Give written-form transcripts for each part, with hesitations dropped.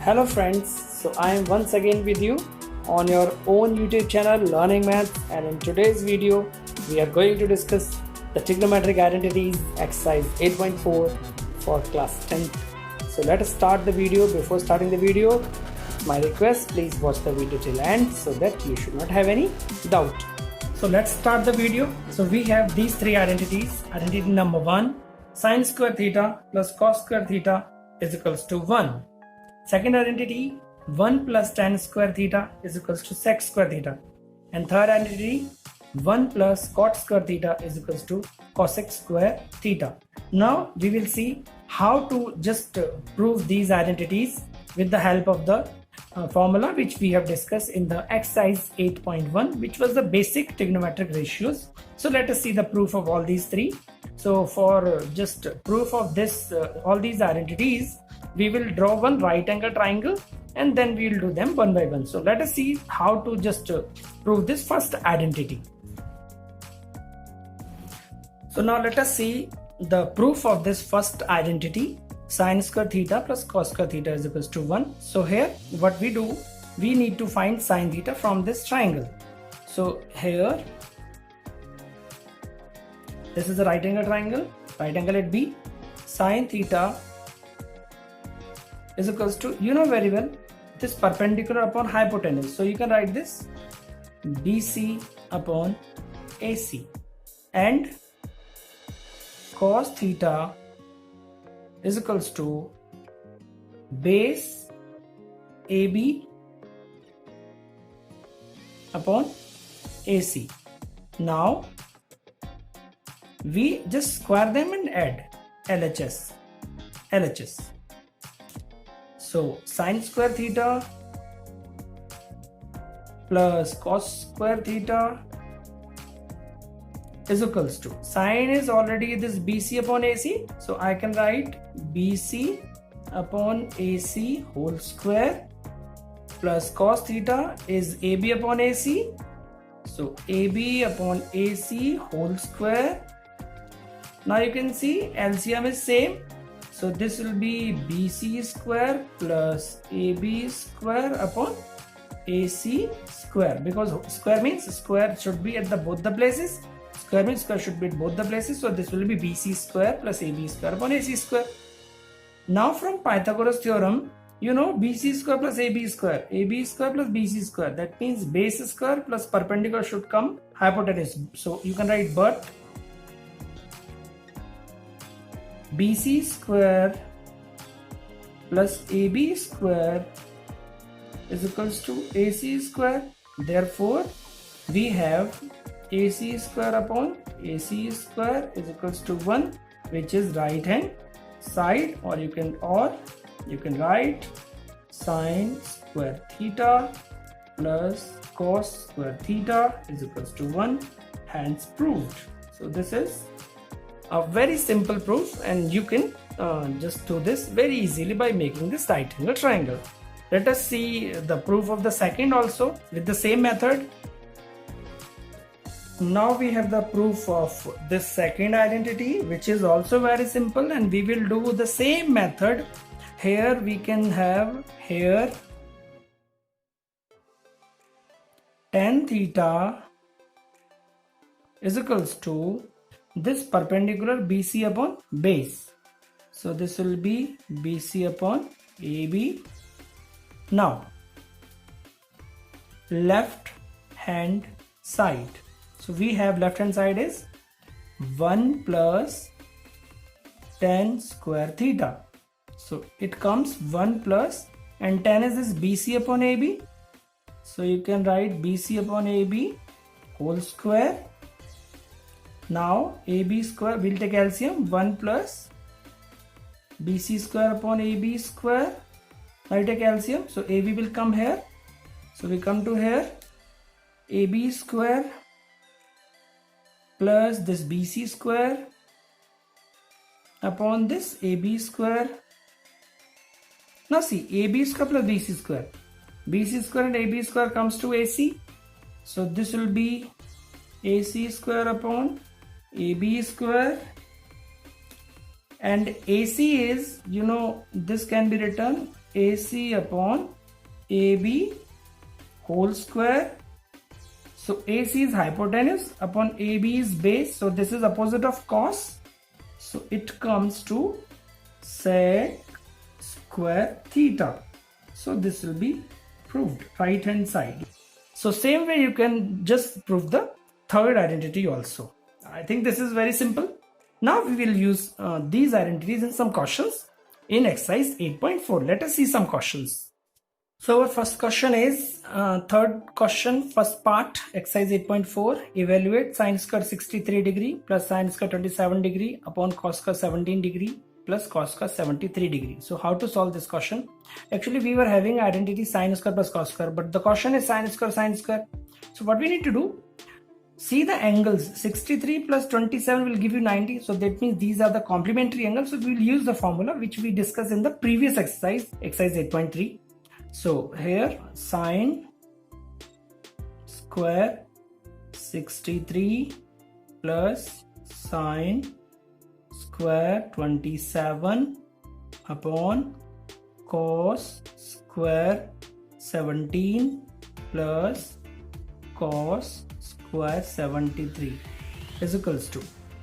Hello friends, so I am once again with you on your own YouTube channel Learning Maths, and in today's video we are going to discuss the trigonometric identities exercise 8.4 for class 10th. So let us start the video. Before starting the video, my request, please watch the video till end so that you should not have any doubt. So let's start the video. So we have these three identities. Identity number 1, sine square theta plus cos square theta is equals to 1. Second identity, 1 plus tan square theta is equals to sec square theta. And third identity, 1 plus cot square theta is equals to cosec square theta. Now we will see how to just prove these identities with the help of the formula which we have discussed in the exercise 8.1, which was the basic trigonometric ratios. So let us see the proof of all these three. So for just proof of this all these identities, we will draw one right angle triangle and then we will do them one by one. So let us see how to just prove this first identity. So now let us see the proof of this first identity, sine square theta plus cos square theta is equals to 1. So here what we do, we need to find sine theta from this triangle. So here this is the right angle triangle, right angle at B. Sine theta is equals to, you know very well, this perpendicular upon hypotenuse. So you can write this BC upon AC, and cos theta is equals to base AB upon AC. Now we just square them and add LHS. So sine square theta plus cos square theta is equals to, sine is already this BC upon AC, so I can write BC upon AC whole square, plus cos theta is AB upon AC, so AB upon AC whole square. Now you can see LCM is same, so this will be BC square plus AB square upon AC square, because square means square should be at the both the places. Square means square should be at both the places, so this will be BC square plus AB square upon AC square. Now from Pythagoras theorem, you know BC square plus AB square plus BC square, that means base square plus perpendicular should come hypotenuse. So you can write, but BC square plus AB square is equals to AC square. Therefore we have AC square upon AC square is equals to 1, which is right hand side, or you can write sine square theta plus cos square theta is equals to 1, hence proved. So this is a very simple proof, and you can just do this very easily by making this right angle triangle. Let us see the proof of the second also with the same method. Now we have the proof of this second identity, which is also very simple, and we will do the same method. Here we can have here tan theta is equals to this perpendicular BC upon base. So this will be BC upon AB. Now left hand side. So we have left hand side is 1 plus tan square theta. So it comes 1 plus, and tan is this BC upon AB. So you can write BC upon AB whole square. Now AB square, we'll take LCM, 1 plus BC square upon AB square. Now I take LCM, so AB will come here. So we come to here, AB square plus this BC square upon this AB square. Now see, AB square plus BC square. BC square and AB square comes to AC. So this will be AC square upon AB square, and AC is, you know, this can be written AC upon AB whole square. So AC is hypotenuse upon AB is base. So this is opposite of cos. So it comes to sec square theta. So this will be proved right hand side. So same way you can just prove the third identity also. I think this is very simple. Now we will use these identities in some questions in exercise 8.4. Let us see some questions. So our first question is third question, first part, exercise 8.4. Evaluate sin square 63 degree plus sin square 27 degree upon cos square 17 degree plus cos square 73 degree. So how to solve this question? Actually we were having identity sin square plus cos square, but the question is sin square sin square. So what we need to do, see the angles. 63 plus 27 will give you 90. So that means these are the complementary angles. So we will use the formula which we discussed in the previous exercise, exercise 8.3. So here sin square 63 plus sin square 27 upon cos square 17 plus cos square 73 is equals to.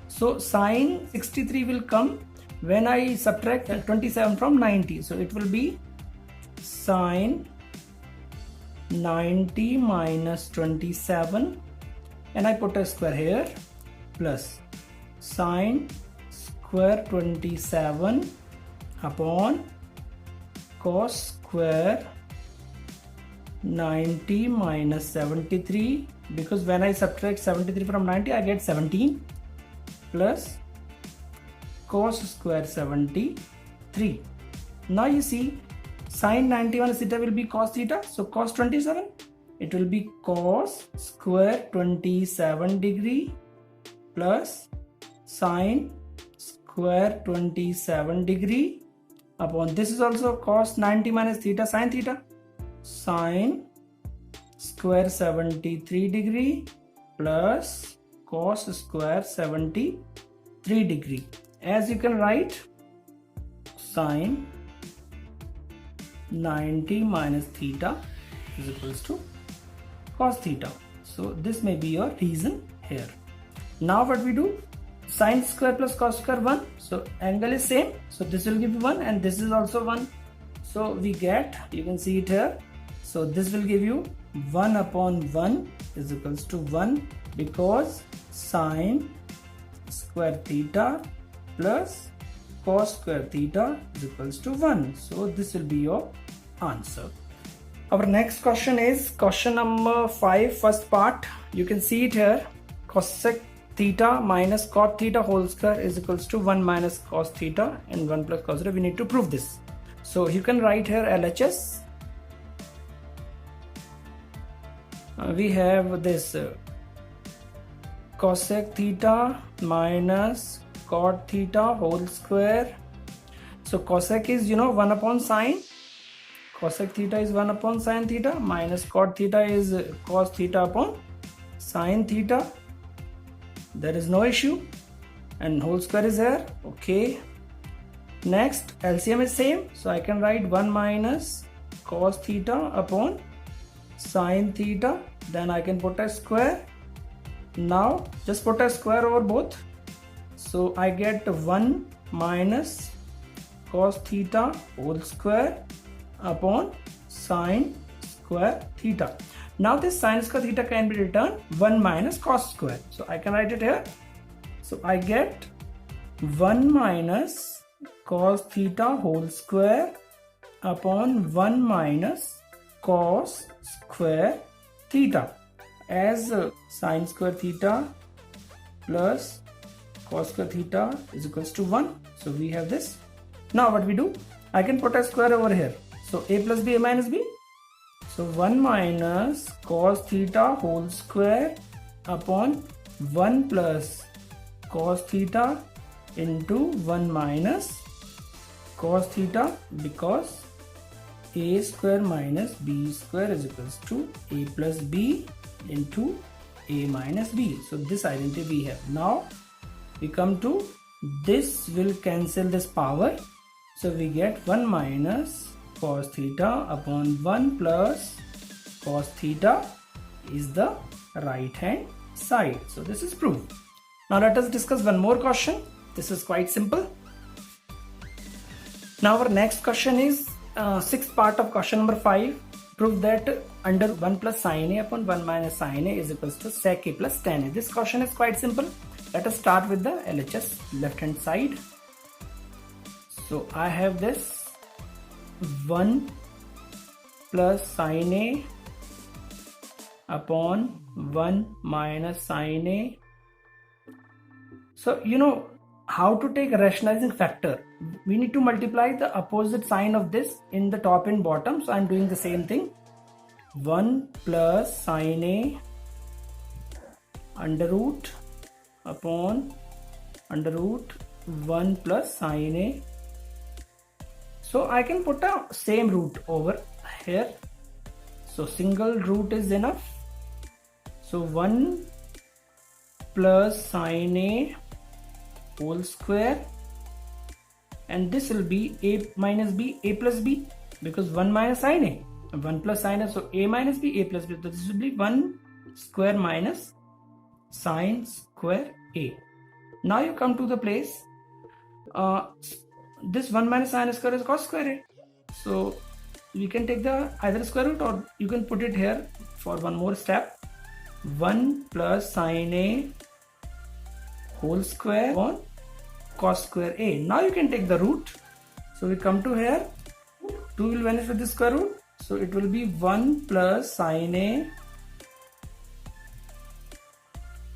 So sin 63 will come when I subtract 27 from 90. So it will be sin 90 minus 27 and I put a square here plus sin square 27 upon cos square 90 minus 73, because when I subtract 73 from 90 I get 17 plus cos square 73. Now you see sin 91 theta will be cos theta, so cos 27 it will be cos square 27 degree plus sin square 27 degree upon this is also cos 90 minus theta sin theta, sin square 73 degree plus cos square 73 degree. As you can write, sin 90 minus theta is equals to cos theta. So this may be your reason here. Now what we do, sin square plus cos square 1, so angle is same, so this will give 1 and this is also 1. So we get, you can see it here, so this will give you 1 upon 1 is equals to 1, because sin square theta plus cos square theta is equals to 1. So this will be your answer. Our next question is question number 5, first part. You can see it here, cosec theta minus cot theta whole square is equals to 1 minus cos theta and 1 plus cos theta. We need to prove this. So you can write here LHS. We have this cosec theta minus cot theta whole square. So cosec is 1 upon sine, cosec theta is 1 upon sine theta, minus cot theta is cos theta upon sine theta. There is no issue, and whole square is here. Okay, next LCM is same, so I can write 1 minus cos theta upon sine theta, then I can put a square. Now just put a square over both, so I get 1 minus cos theta whole square upon sine square theta. Now this sine square theta can be written 1 minus cos square, so I can write it here. So I get 1 minus cos theta whole square upon 1 minus cos square theta, as sine square theta plus cos square theta is equals to 1. So we have this. Now what we do, I can put a square over here. So a plus b, a minus b. So 1 minus cos theta whole square upon 1 plus cos theta into 1 minus cos theta, because a square minus b square is equals to a plus b into a minus b. So this identity we have. Now we come to this, will cancel this power, so we get 1 minus cos theta upon 1 plus cos theta is the right hand side. So this is proved. Now let us discuss one more question. This is quite simple. Now our next question is sixth part of question number 5. Prove that under 1 plus sin a upon 1 minus sin a is equals to sec a plus tan a. This question is quite simple. Let us start with the LHS left hand side. So I have this 1 plus sin a upon 1 minus sin a. So you know how to take a rationalizing factor. We need to multiply the opposite sign of this in the top and bottom. So I am doing the same thing. 1 plus sin a under root upon under root 1 plus sin a. So I can put a same root over here. So single root is enough. So 1 plus sin a whole square, and this will be a minus b, a plus b, because 1 minus sin a, 1 plus sin a, so a minus b, a plus b. So this will be 1 square minus sin square a. Now you come to the place, this 1 minus sin square is cos square a. So we can take the either square root, or you can put it here for one more step. 1 plus sin a whole square on cos square a. Now you can take the root. So we come to here, 2 will vanish with the square root. So it will be 1 plus sin a,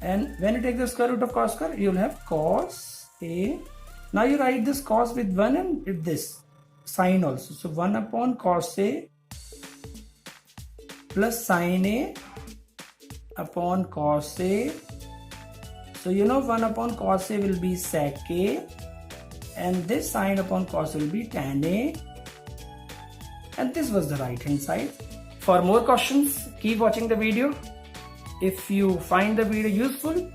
and when you take the square root of cos square, you will have cos a. Now you write this cos with 1 and with this sin also. So 1 upon cos a plus sin a upon cos a. So you know 1 upon cos a will be sec a, and this sin upon cos will be tan a, and this was the right hand side. For more questions, keep watching the video. If you find the video useful,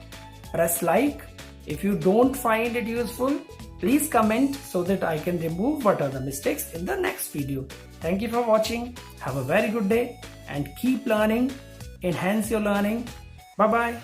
press like. If you don't find it useful, please comment so that I can remove what are the mistakes in the next video. Thank you for watching. Have a very good day and keep learning. Enhance your learning. Bye bye.